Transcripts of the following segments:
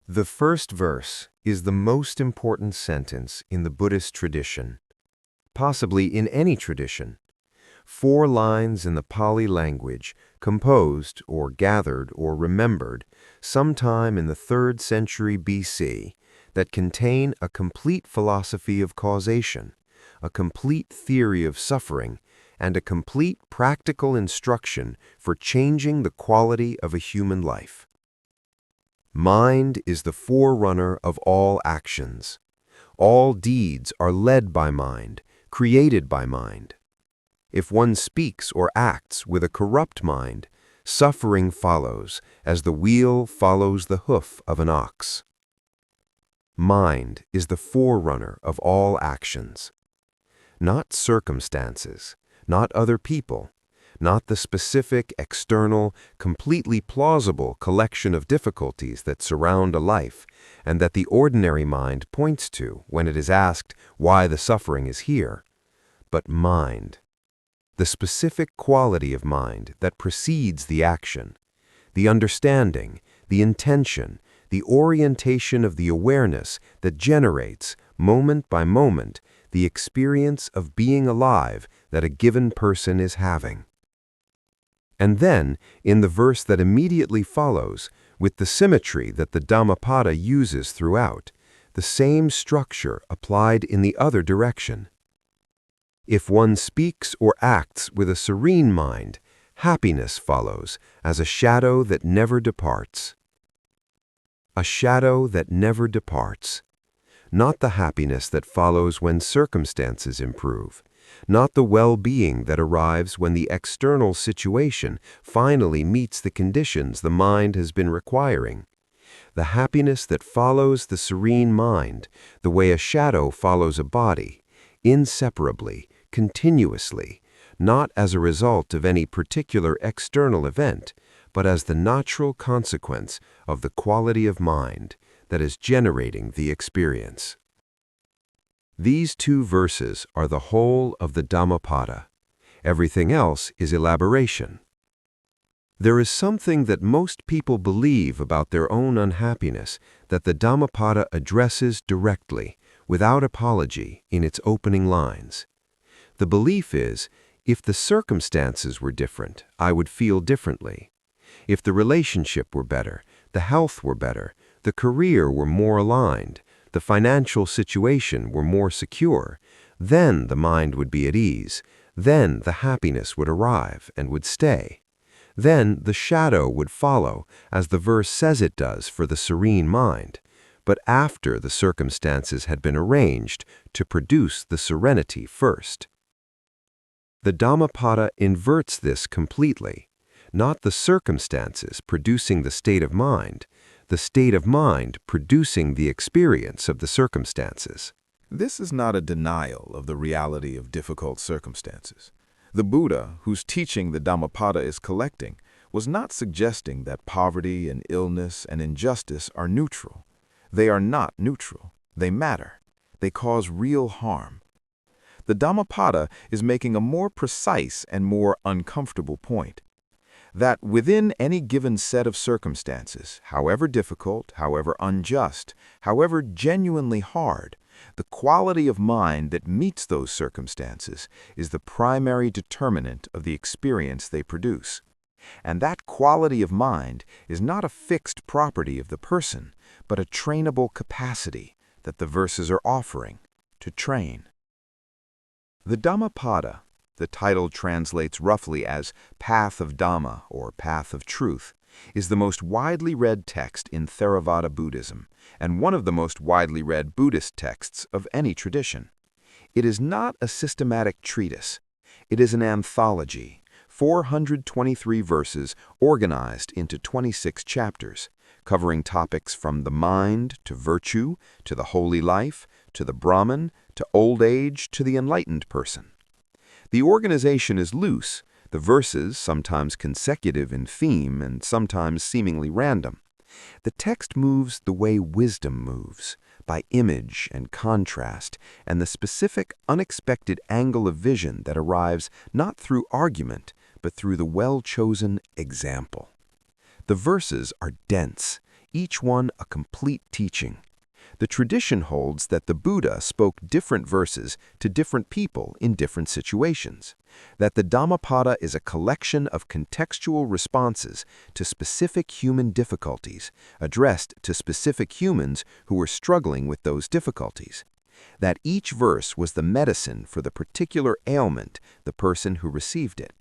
The first verse is the most important sentence in the Buddhist tradition, possibly in any tradition. 4 lines in the Pali language, composed or gathered or remembered sometime in the 3rd century BC, that contain a complete philosophy of causation, a complete theory of suffering, and a complete practical instruction for changing the quality of a human life. Mind is the forerunner of all actions. All deeds are led by mind, created by mind. If one speaks or acts with a corrupt mind, suffering follows, as the wheel follows the hoof of an ox. Mind is the forerunner of all actions. Not circumstances, not other people, not the specific, external, completely plausible collection of difficulties that surround a life and that the ordinary mind points to when it is asked why the suffering is here, but mind. The specific quality of mind that precedes the action, the understanding, the intention, the orientation of the awareness that generates, moment by moment, the experience of being alive that a given person is having. And then, in the verse that immediately follows, with the symmetry that the Dhammapada uses throughout, the same structure applied in the other direction. If one speaks or acts with a serene mind, happiness follows as a shadow that never departs. A shadow that never departs. Not the happiness that follows when circumstances improve, not the well-being that arrives when the external situation finally meets the conditions the mind has been requiring. The happiness that follows the serene mind, the way a shadow follows a body, inseparably, continuously, not as a result of any particular external event, but as the natural consequence of the quality of mind that is generating the experience. These 2 verses are the whole of the Dhammapada. Everything else is elaboration. There is something that most people believe about their own unhappiness that the Dhammapada addresses directly, without apology, in its opening lines. The belief is, if the circumstances were different, I would feel differently. If the relationship were better, the health were better, the career were more aligned, the financial situation were more secure, then the mind would be at ease, then the happiness would arrive and would stay. Then the shadow would follow, as the verse says it does for the serene mind, but after the circumstances had been arranged to produce the serenity first. The Dhammapada inverts this completely, not the circumstances producing the state of mind producing the experience of the circumstances. This is not a denial of the reality of difficult circumstances. The Buddha, whose teaching the Dhammapada is collecting, was not suggesting that poverty and illness and injustice are neutral. They are not neutral. They matter. They cause real harm. The Dhammapada is making a more precise and more uncomfortable point. That within any given set of circumstances, however difficult, however unjust, however genuinely hard, the quality of mind that meets those circumstances is the primary determinant of the experience they produce. And that quality of mind is not a fixed property of the person, but a trainable capacity that the verses are offering to train. The Dhammapada, the title translates roughly as Path of Dhamma or Path of Truth, is the most widely read text in Theravada Buddhism and one of the most widely read Buddhist texts of any tradition. It is not a systematic treatise. It is an anthology, 423 verses organized into 26 chapters, covering topics from the mind to virtue, to the holy life, to the Brahman, to old age, to the enlightened person. The organization is loose, the verses sometimes consecutive in theme and sometimes seemingly random. The text moves the way wisdom moves, by image and contrast, and the specific, unexpected angle of vision that arrives not through argument, but through the well-chosen example. The verses are dense, each one a complete teaching. The tradition holds that the Buddha spoke different verses to different people in different situations, that the Dhammapada is a collection of contextual responses to specific human difficulties, addressed to specific humans who were struggling with those difficulties, that each verse was the medicine for the particular ailment the person who received it.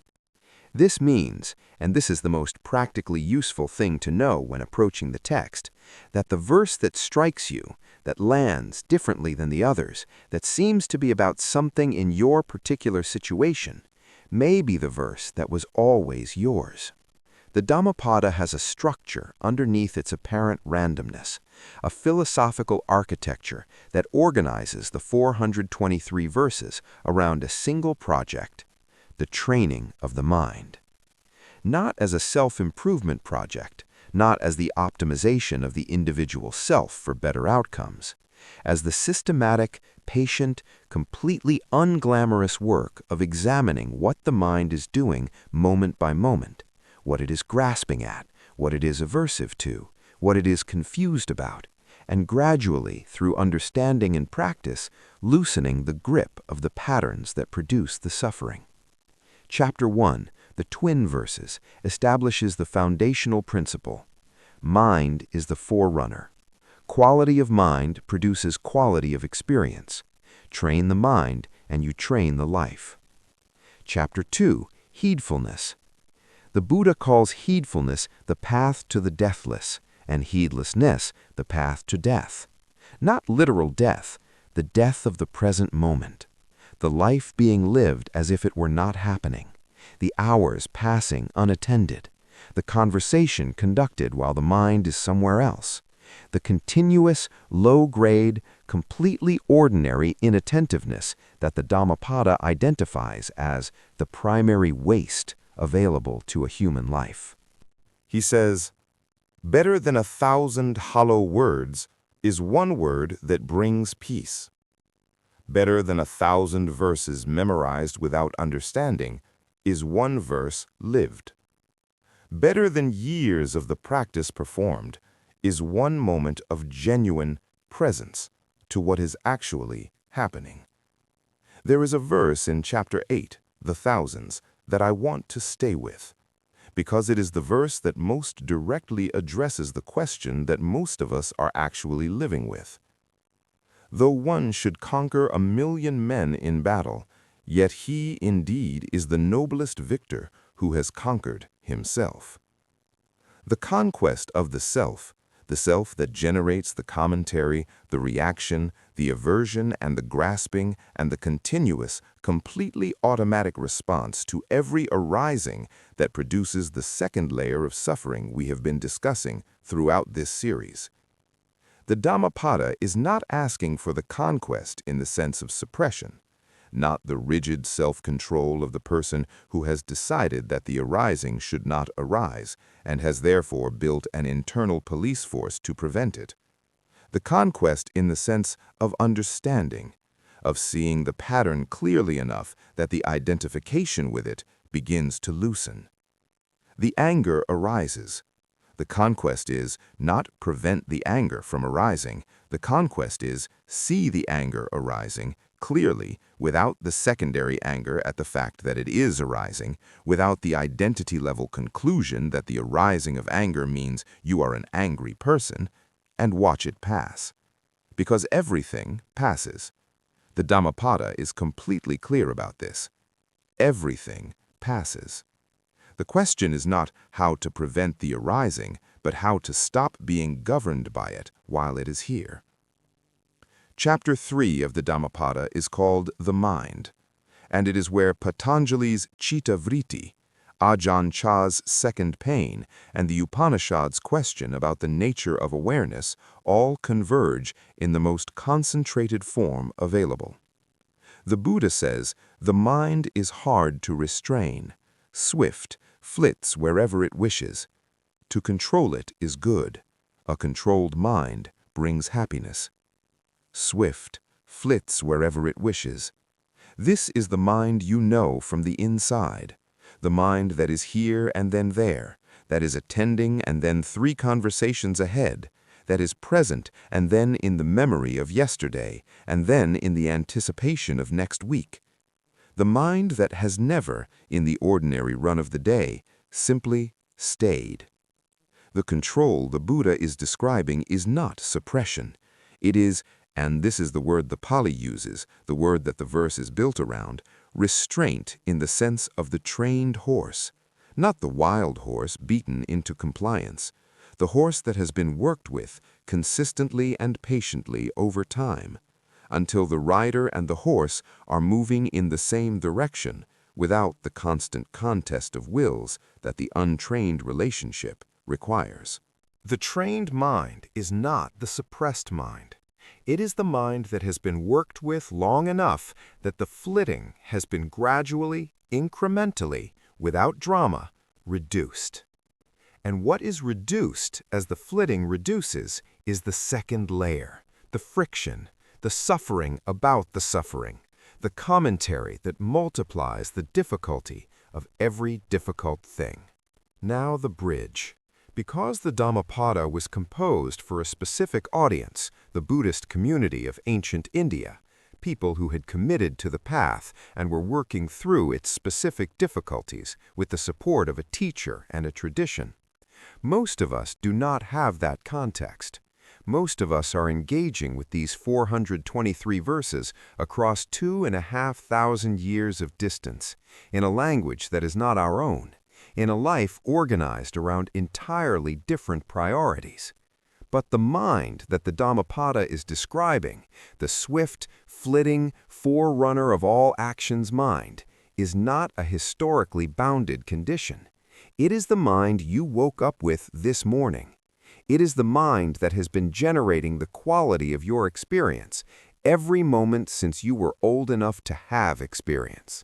This means, and this is the most practically useful thing to know when approaching the text, that the verse that strikes you, that lands differently than the others, that seems to be about something in your particular situation, may be the verse that was always yours. The Dhammapada has a structure underneath its apparent randomness, a philosophical architecture that organizes the 423 verses around a single project: the training of the mind. Not as a self-improvement project, not as the optimization of the individual self for better outcomes, as the systematic, patient, completely unglamorous work of examining what the mind is doing moment by moment, what it is grasping at, what it is aversive to, what it is confused about, and gradually, through understanding and practice, loosening the grip of the patterns that produce the suffering. Chapter 1, the twin verses, establishes the foundational principle. Mind is the forerunner. Quality of mind produces quality of experience. Train the mind, and you train the life. Chapter 2, Heedfulness. The Buddha calls heedfulness the path to the deathless, and heedlessness the path to death. Not literal death, the death of the present moment. The life being lived as if it were not happening, the hours passing unattended, the conversation conducted while the mind is somewhere else, the continuous, low-grade, completely ordinary inattentiveness that the Dhammapada identifies as the primary waste available to a human life. He says, "Better than 1,000 hollow words is one word that brings peace. Better than 1,000 verses memorized without understanding is one verse lived. Better than years of the practice performed is one moment of genuine presence to what is actually happening." There is a verse in Chapter 8, The Thousands, that I want to stay with, because it is the verse that most directly addresses the question that most of us are actually living with. "Though one should conquer 1,000,000 men in battle, yet he indeed is the noblest victor who has conquered himself." The conquest of the self that generates the commentary, the reaction, the aversion, and the grasping, and the continuous, completely automatic response to every arising that produces the second layer of suffering we have been discussing throughout this series. The Dhammapada is not asking for the conquest in the sense of suppression, not the rigid self-control of the person who has decided that the arising should not arise and has therefore built an internal police force to prevent it. The conquest in the sense of understanding, of seeing the pattern clearly enough that the identification with it begins to loosen. The anger arises. The conquest is not prevent the anger from arising. The conquest is see the anger arising clearly without the secondary anger at the fact that it is arising, without the identity-level conclusion that the arising of anger means you are an angry person, and watch it pass. Because everything passes. The Dhammapada is completely clear about this. Everything passes. The question is not how to prevent the arising, but how to stop being governed by it while it is here. Chapter 3 of the Dhammapada is called The Mind, and it is where Patanjali's Chitta Vritti, Ajahn Chah's Second Pain, and the Upanishad's question about the nature of awareness all converge in the most concentrated form available. The Buddha says, the mind is hard to restrain, swift, flits wherever it wishes. To control it is good. A controlled mind brings happiness. Swift, flits wherever it wishes. This is the mind you know from the inside, the mind that is here and then there, that is attending and then 3 conversations ahead, that is present and then in the memory of yesterday, and then in the anticipation of next week. The mind that has never, in the ordinary run of the day, simply stayed. The control the Buddha is describing is not suppression. It is, and this is the word the Pali uses, the word that the verse is built around, restraint in the sense of the trained horse, not the wild horse beaten into compliance, the horse that has been worked with consistently and patiently over time, until the rider and the horse are moving in the same direction without the constant contest of wills that the untrained relationship requires. The trained mind is not the suppressed mind. It is the mind that has been worked with long enough that the flitting has been gradually, incrementally, without drama, reduced. And what is reduced as the flitting reduces is the second layer, the friction, the suffering about the suffering, the commentary that multiplies the difficulty of every difficult thing. Now the bridge. Because the Dhammapada was composed for a specific audience, the Buddhist community of ancient India, people who had committed to the path and were working through its specific difficulties with the support of a teacher and a tradition. Most of us do not have that context. Most of us are engaging with these 423 verses across 2,500 years of distance, in a language that is not our own, in a life organized around entirely different priorities. But the mind that the Dhammapada is describing, the swift, flitting, forerunner of all actions mind, is not a historically bounded condition. It is the mind you woke up with this morning. It is the mind that has been generating the quality of your experience every moment since you were old enough to have experience.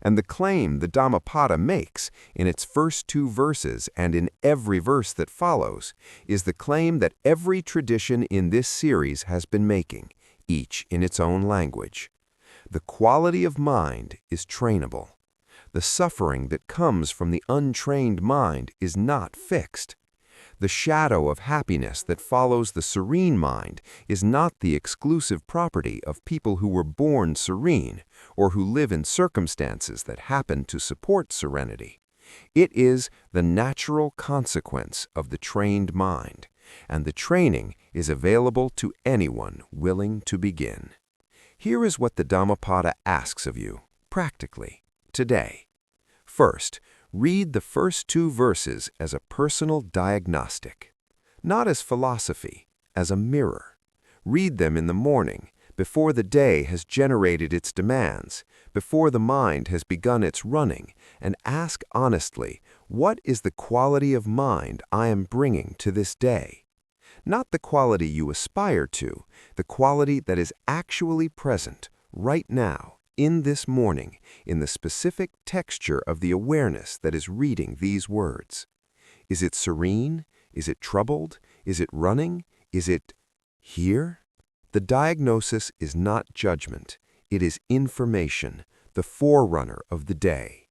And the claim the Dhammapada makes in its first 2 verses and in every verse that follows is the claim that every tradition in this series has been making, each in its own language. The quality of mind is trainable. The suffering that comes from the untrained mind is not fixed. The shadow of happiness that follows the serene mind is not the exclusive property of people who were born serene or who live in circumstances that happen to support serenity. It is the natural consequence of the trained mind, and the training is available to anyone willing to begin. Here is what the Dhammapada asks of you, practically, today. First, read the first 2 verses as a personal diagnostic, not as philosophy, as a mirror. Read them in the morning, before the day has generated its demands, before the mind has begun its running, and ask honestly, what is the quality of mind I am bringing to this day? Not the quality you aspire to, the quality that is actually present, right now, in this morning, in the specific texture of the awareness that is reading these words. Is it serene? Is it troubled? Is it running? Is it here? The diagnosis is not judgment. It is information, the forerunner of the day.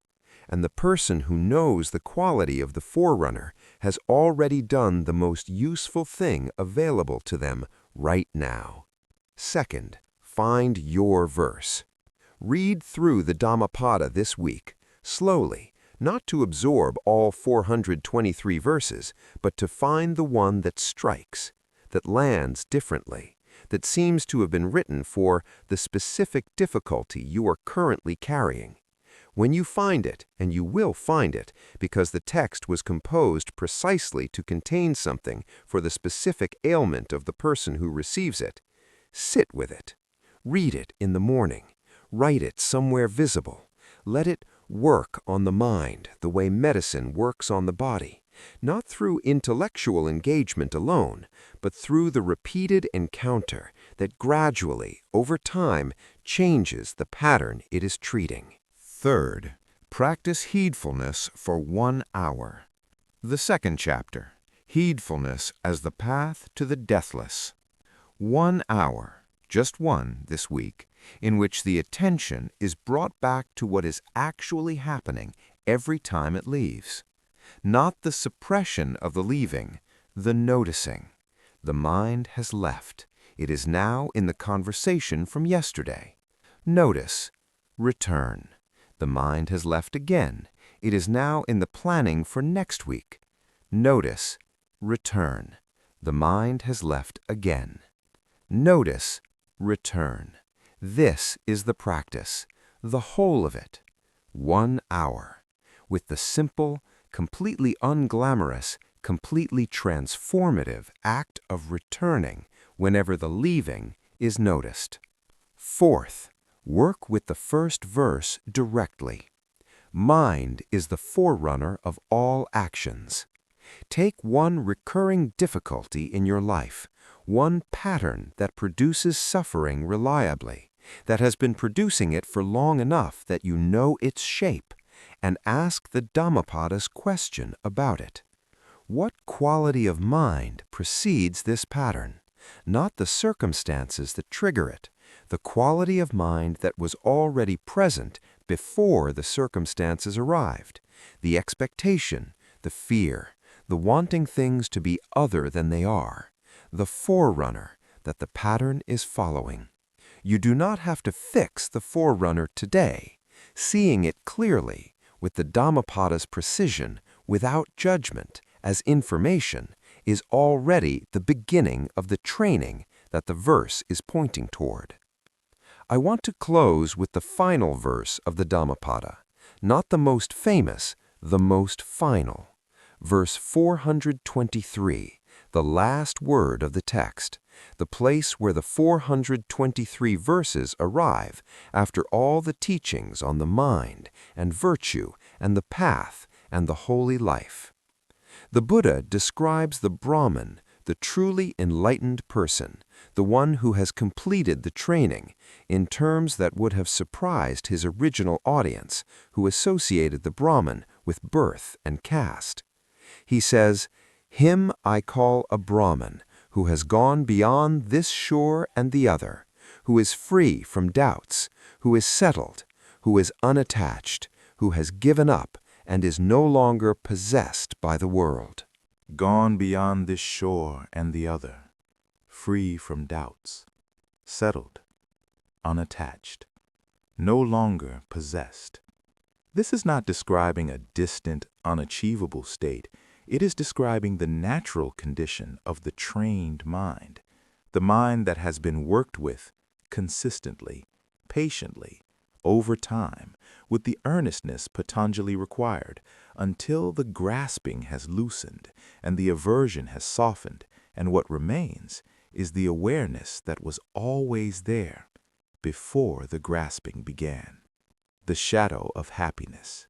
And the person who knows the quality of the forerunner has already done the most useful thing available to them right now. Second, find your verse. Read through the Dhammapada this week, slowly, not to absorb all 423 verses, but to find the one that strikes, that lands differently, that seems to have been written for the specific difficulty you are currently carrying. When you find it, and you will find it, because the text was composed precisely to contain something for the specific ailment of the person who receives it, sit with it. Read it in the morning. Write it somewhere visible. Let it work on the mind the way medicine works on the body, not through intellectual engagement alone, but through the repeated encounter that gradually, over time, changes the pattern it is treating. Third, practice heedfulness for 1 hour. The second chapter, Heedfulness as the Path to the Deathless. 1 hour, just one this week, in which the attention is brought back to what is actually happening every time it leaves. Not the suppression of the leaving, the noticing. The mind has left. It is now in the conversation from yesterday. Notice. Return. The mind has left again. It is now in the planning for next week. Notice. Return. The mind has left again. Notice. Return. This is the practice, the whole of it. 1 hour. With the simple, completely unglamorous, completely transformative act of returning whenever the leaving is noticed. Fourth, work with the first verse directly. Mind is the forerunner of all actions. Take one recurring difficulty in your life, one pattern that produces suffering reliably, that has been producing it for long enough that you know its shape, and ask the Dhammapada's question about it. What quality of mind precedes this pattern? Not the circumstances that trigger it, the quality of mind that was already present before the circumstances arrived, the expectation, the fear, the wanting things to be other than they are, the forerunner that the pattern is following. You do not have to fix the forerunner today. Seeing it clearly, with the Dhammapada's precision, without judgment, as information, is already the beginning of the training that the verse is pointing toward. I want to close with the final verse of the Dhammapada, not the most famous, the most final. Verse 423, the last word of the text, the place where the 423 verses arrive after all the teachings on the mind and virtue and the path and the holy life. The Buddha describes the Brahman, the truly enlightened person, the one who has completed the training, in terms that would have surprised his original audience, who associated the Brahman with birth and caste. He says, "Him I call a Brahman, who has gone beyond this shore and the other, who is free from doubts, who is settled, who is unattached, who has given up and is no longer possessed by the world." Gone beyond this shore and the other, free from doubts, settled, unattached, no longer possessed. This is not describing a distant, unachievable state. It is describing the natural condition of the trained mind, the mind that has been worked with consistently, patiently, over time, with the earnestness Patanjali required, until the grasping has loosened and the aversion has softened, and what remains is the awareness that was always there before the grasping began. The shadow of happiness,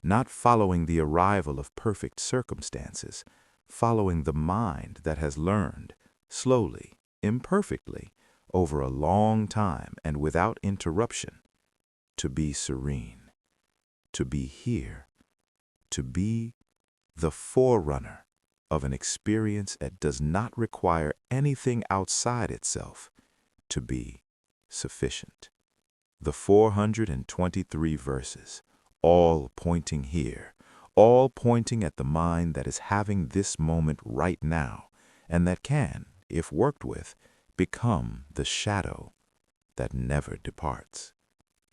not following the arrival of perfect circumstances, following the mind that has learned, slowly, imperfectly, over a long time and without interruption, to be serene, to be here, to be the forerunner of an experience that does not require anything outside itself, to be sufficient. The 423 verses, all pointing here, all pointing at the mind that is having this moment right now, and that can, if worked with, become the shadow that never departs.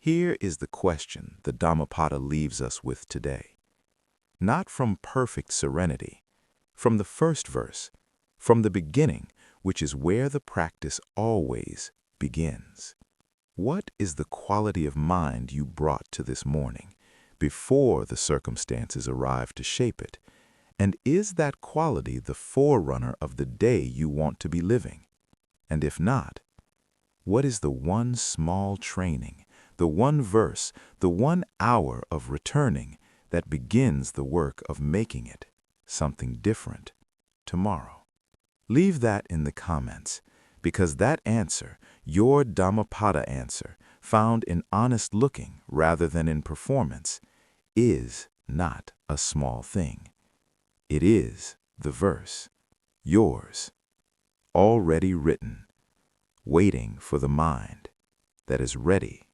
Here is the question the Dhammapada leaves us with today. Not from perfect serenity, from the first verse, from the beginning, which is where the practice always begins. What is the quality of mind you brought to this morning, before the circumstances arrived to shape it? And is that quality the forerunner of the day you want to be living? And if not, what is the one small training, the one verse, the 1 hour of returning that begins the work of making it something different tomorrow? Leave that in the comments, because that answer, your Dhammapada answer, found in honest looking rather than in performance, is not a small thing. It is the verse, yours, already written, waiting for the mind that is ready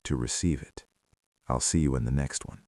to receive it. I'll see you in the next one.